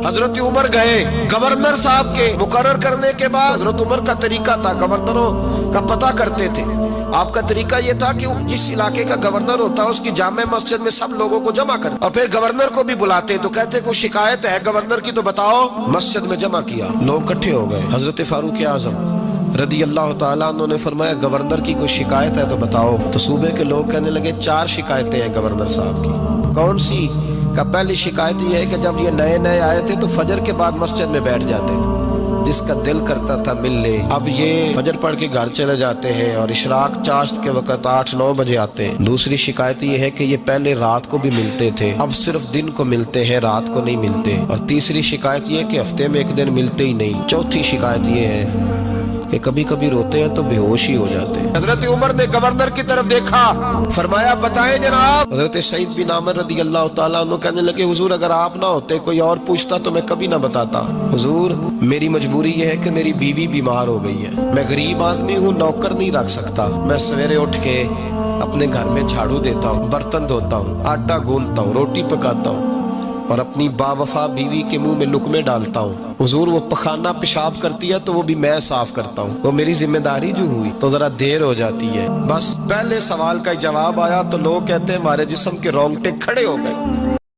حضرت عمر گئے گورنر صاحب کے مقرر کرنے کے بعد حضرت عمر کا طریقہ تھا، گورنروں کا پتہ کرتے تھے۔ آپ کا طریقہ یہ تھا کہ جس علاقے کا گورنر ہوتا ہے اس کی جامع مسجد میں سب لوگوں کو جمع کر، اور پھر گورنر کو بھی بلاتے تو کہتے کوئی شکایت ہے گورنر کی تو بتاؤ۔ مسجد میں جمع کیا، لوگ اکٹھے ہو گئے۔ حضرت فاروق اعظم رضی اللہ تعالیٰ عنہ نے فرمایا گورنر کی کوئی شکایت ہے تو بتاؤ۔ تو صوبے کے لوگ کہنے لگے 4 شکایتیں ہیں گورنر صاحب کی۔ کون سی؟ کہ پہلی شکایت یہ ہے کہ جب یہ نئے نئے آئے تھے تو فجر کے بعد مسجد میں بیٹھ جاتے تھے، جس کا دل کرتا تھا مل لے، اب یہ فجر پڑھ کے گھر چلے جاتے ہیں اور اشراق چاشت کے وقت 8-9 بجے آتے ہیں۔ دوسری شکایت یہ ہے کہ یہ پہلے رات کو بھی ملتے تھے، اب صرف دن کو ملتے ہیں، رات کو نہیں ملتے۔ اور تیسری شکایت یہ ہے کہ ہفتے میں 1 دن ملتے ہی نہیں۔ چوتھی شکایت یہ ہے کہ کبھی کبھی روتے ہیں تو بے ہوش ہی ہو جاتے ہیں۔ حضرت عمر نے گورنر کی طرف دیکھا، فرمایا بتائیں جناب۔ حضرت سعید بن عامر رضی اللہ تعالیٰ عنہ کہنے لگے حضور اگر آپ نہ ہوتے کوئی اور پوچھتا تو میں کبھی نہ بتاتا۔ حضور میری مجبوری یہ ہے کہ میری بیوی بیمار ہو گئی ہے، میں غریب آدمی ہوں، نوکر نہیں رکھ سکتا۔ میں سویرے اٹھ کے اپنے گھر میں جھاڑو دیتا ہوں، برتن دھوتا ہوں، آٹا گوندتا ہوں، روٹی پکاتا ہوں، اور اپنی باوفا بیوی کے منہ میں لقمے ڈالتا ہوں۔ حضور وہ پخانہ پیشاب کرتی ہے تو وہ بھی میں صاف کرتا ہوں، وہ میری ذمہ داری جو ہوئی تو ذرا دیر ہو جاتی ہے۔ بس پہلے سوال کا جواب آیا تو لوگ کہتے ہیں ہمارے جسم کے رونگٹے کھڑے ہو گئے۔